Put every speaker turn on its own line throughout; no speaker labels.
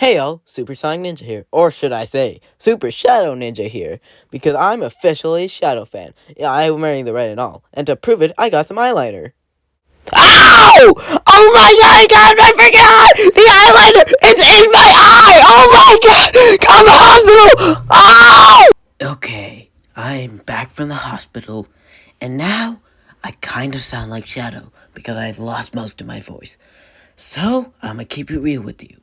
Hey y'all, SuperSonic Ninja here, or should I say, SuperShadowNinja here, because I'm officially a Shadow fan. Yeah, I'm wearing the red and all, and to prove it, I got some eyeliner. Ow! Oh my god, my freaking eye! The eyeliner is in my eye! Oh my god! Come to the hospital! Ow! Okay, I'm back from the hospital, and now I kind of sound like Shadow, because I've lost most of my voice. So, I'm gonna keep it real with you.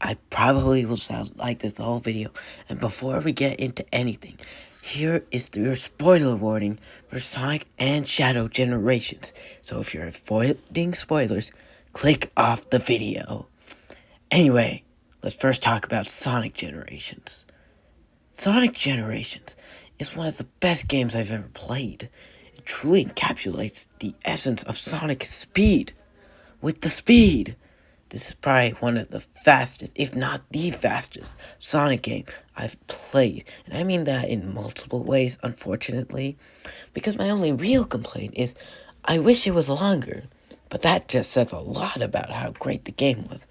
I probably will sound like this the whole video, and before we get into anything, here is your spoiler warning for Sonic and Shadow Generations. So if you're avoiding spoilers, click off the video. Anyway, let's first talk about Sonic Generations. Sonic Generations is one of the best games I've ever played. It truly encapsulates the essence of Sonic's speed. With the speed! This is probably one of the fastest, if not the fastest, Sonic game I've played. And I mean that in multiple ways, unfortunately. Because my only real complaint is, I wish it was longer. But that just says a lot about how great the game was.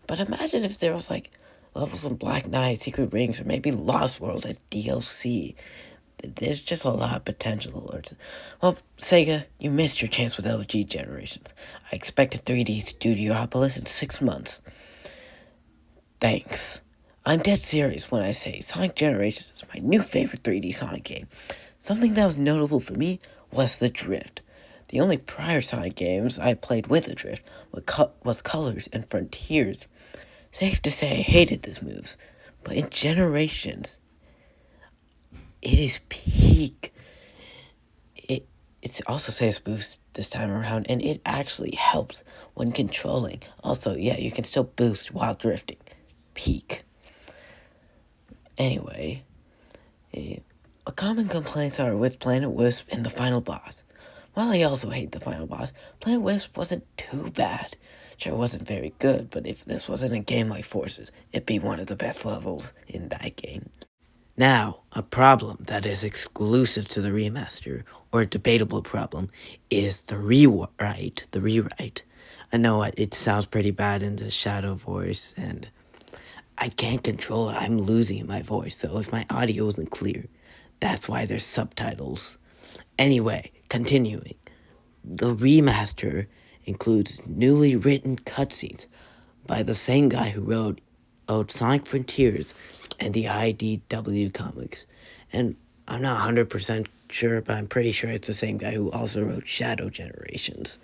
But imagine if there was like levels in Black Knight, Secret Rings, or maybe Lost World as DLC. There's just a lot of potential. Well, Sega, you missed your chance with LG Generations. I expected 3D Studiopolis in 6 months. Thanks. I'm dead serious when I say Sonic Generations is my new favorite 3D Sonic game. Something that was notable for me was the drift. The only prior Sonic games I played with a drift was Colors and Frontiers. Safe to say I hated these moves, but in Generations, it is peak. It also says boost this time around, and it actually helps when controlling. Also, yeah, you can still boost while drifting. Peak. Anyway, a common complaints are with Planet Wisp and the final boss. While I also hate the final boss, Planet Wisp wasn't too bad. Sure, it wasn't very good, but if this wasn't a game like Forces, it'd be one of the best levels in that game. Now, a problem that is exclusive to the remaster, or a debatable problem, is the rewrite. I know it sounds pretty bad in the Shadow voice, and I can't control it. I'm losing my voice, so if my audio isn't clear, that's why there's subtitles. Anyway, continuing. The remaster includes newly written cutscenes by the same guy who wrote Sonic Frontiers and the IDW comics. And I'm not 100% sure, but I'm pretty sure it's the same guy who also wrote Shadow Generations.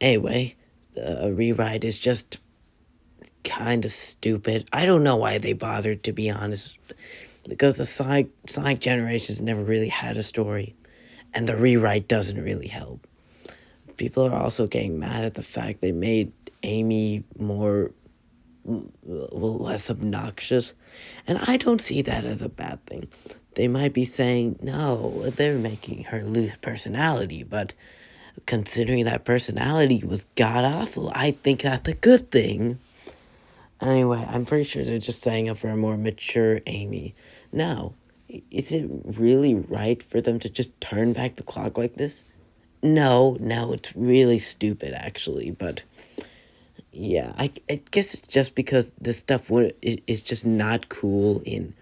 Anyway, the rewrite is just kind of stupid. I don't know why they bothered, to be honest, because the Sonic Generations never really had a story, and the rewrite doesn't really help. People are also getting mad at the fact they made Amy less obnoxious, and I don't see that as a bad thing. They might be saying, no, they're making her lose personality, but considering that personality was god-awful, I think that's a good thing. Anyway, I'm pretty sure they're just setting up for a more mature Amy. Now, is it really right for them to just turn back the clock like this? No, it's really stupid, actually, but yeah, I guess it's just because this stuff is just not cool in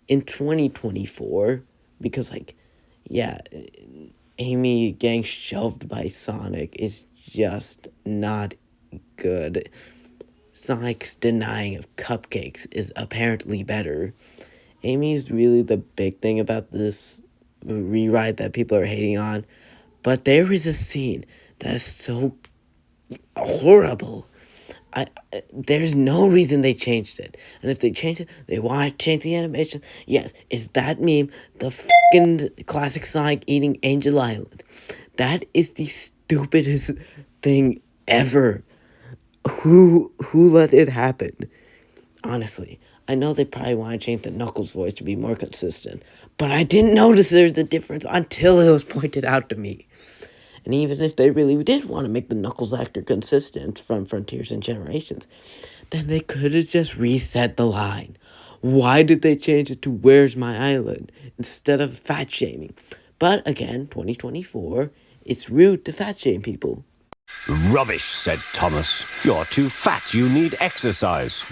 2024, because, like, yeah, Amy getting shoved by Sonic is just not good. Sonic's denying of cupcakes is apparently better. Amy's really the big thing about this rewrite that people are hating on, but there is a scene that's so horrible. There's no reason they changed it. And if they changed it, they want to change the animation. Yes, is that meme the fucking classic Sonic eating Angel Island? That is the stupidest thing ever. Who let it happen? Honestly, I know they probably want to change the Knuckles voice to be more consistent, but I didn't notice there's a difference until it was pointed out to me. And even if they really did want to make the Knuckles actor consistent from Frontiers and Generations, then they could have just reset the line. Why did they change it to Where's My Island instead of fat shaming? But again, 2024, it's rude to fat shame people.
Rubbish, said Thomas. You're too fat. You need exercise.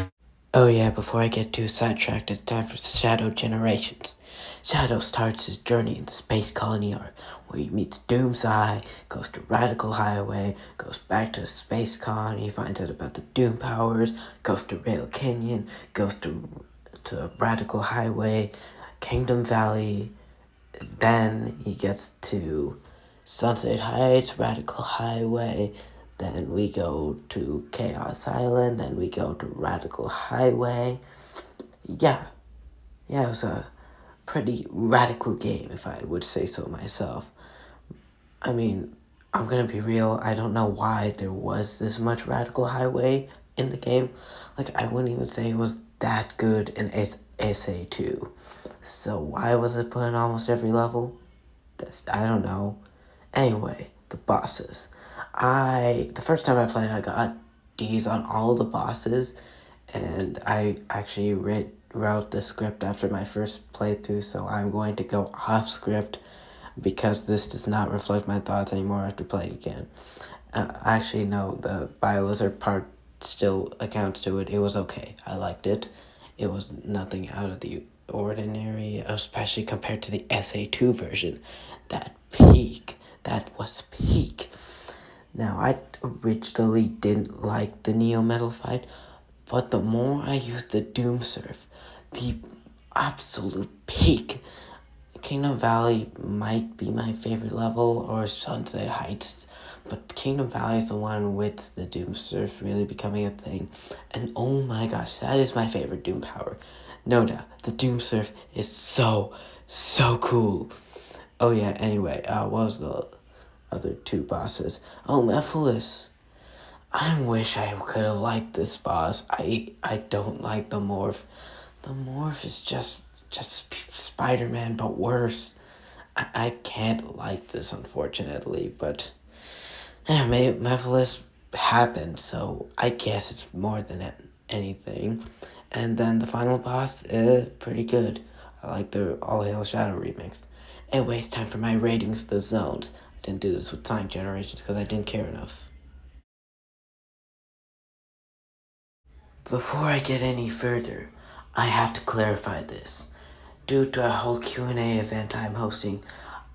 Oh yeah, before I get too sidetracked, it's time for Shadow Generations. Shadow starts his journey in the space colony arc, where he meets Doomseye, goes to Radical Highway, goes back to the space colony, finds out about the Doom powers, goes to Rail Canyon, goes to Radical Highway, Kingdom Valley, then he gets to Sunset Heights, Radical Highway, then we go to Chaos Island, then we go to Radical Highway. Yeah, it was a pretty radical game, if I would say so myself. I mean, I'm gonna be real, I don't know why there was this much Radical Highway in the game. Like, I wouldn't even say it was that good in SA2. So why was it put in almost every level? I don't know. Anyway, the bosses. The first time I played, I got D's on all the bosses, and I actually wrote the script after my first playthrough, so I'm going to go off script because this does not reflect my thoughts anymore after playing again. Actually, no, the Biolizard part still accounts to it. It was okay. I liked it. It was nothing out of the ordinary, especially compared to the SA2 version. That was peak. Now, I originally didn't like the Neo Metal fight, but the more I used the Doom Surf, the absolute peak. Kingdom Valley might be my favorite level, or Sunset Heights, but Kingdom Valley is the one with the Doom Surf really becoming a thing. And oh my gosh, that is my favorite Doom power. No doubt, the Doom Surf is so cool. Oh yeah, anyway, what was the other two bosses? Oh, Mephiles. I wish I could have liked this boss. I don't like the Morph. The Morph is just Spider-Man, but worse. I can't like this, unfortunately, but yeah, Mephiles happened, so I guess it's more than anything. And then the final boss is pretty good. I like the All Hail Shadow remix. Anyways, time for my ratings, the zones. I didn't do this with Sonic Generations because I didn't care enough. Before I get any further, I have to clarify this. Due to a whole Q&A event I'm hosting,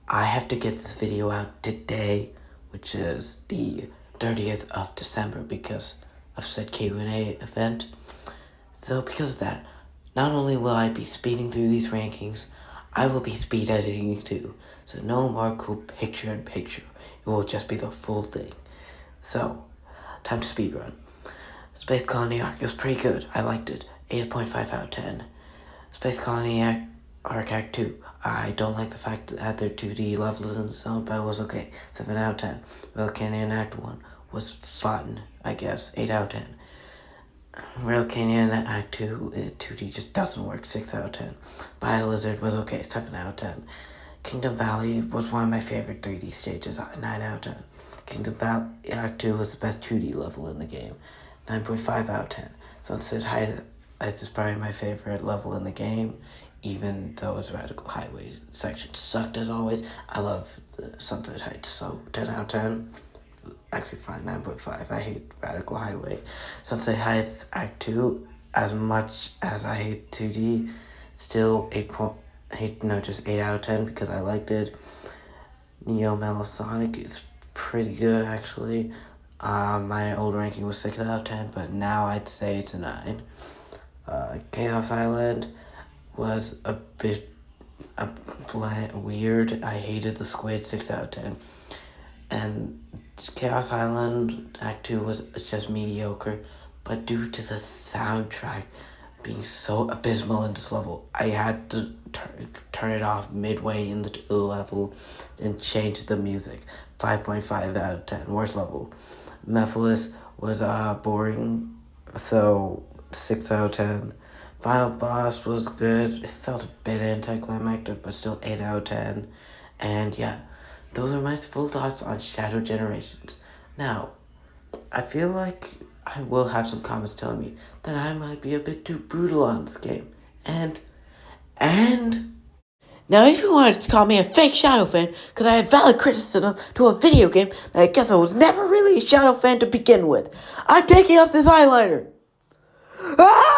I have to get this video out today, which is the 30th of December, because of said Q&A event. So because of that, not only will I be speeding through these rankings, I will be speed editing too. So no more cool picture-in-picture. It will just be the full thing. So, time to speedrun. Space Colony Arc, it was pretty good. I liked it. 8.5 out of 10. Space Colony Arc Act 2. I don't like the fact that there are 2D levels in the zone, but it was okay. 7 out of 10. Rail Canyon Act 1 was fun, I guess. 8 out of 10. Rail Canyon Act 2, 2D just doesn't work. 6 out of 10. Biolizard was okay. 7 out of 10. Kingdom Valley was one of my favorite 3D stages. 9 out of 10. Kingdom Valley Act 2 was the best 2D level in the game. 9.5 out of 10. Sunset Heights is probably my favorite level in the game, even though its Radical Highway section sucked as always. I love the Sunset Heights, so 10 out of 10. Actually fine, 9.5. I hate Radical Highway. Sunset Heights Act 2, as much as I hate 2D, still 8 out of 10 because I liked it. Neo Metal Sonic is pretty good, actually. My old ranking was 6 out of 10, but now I'd say it's a 9. Chaos Island was a bit weird. I hated the squid, 6 out of 10. And Chaos Island Act 2 was just mediocre, but due to the soundtrack being so abysmal in this level, I had to turn it off midway in the level and change the music. 5.5 out of 10, worst level. Mephiles was boring, so 6 out of 10. Final boss was good. It felt a bit anticlimactic, but still 8 out of 10. And yeah, those are my full thoughts on Shadow Generations. Now, I feel like I will have some comments telling me that I might be a bit too brutal on this game. And now, if you wanted to call me a fake Shadow fan because I had valid criticism to a video game that I guess I was never really a Shadow fan to begin with, I'm taking off this eyeliner. Ah!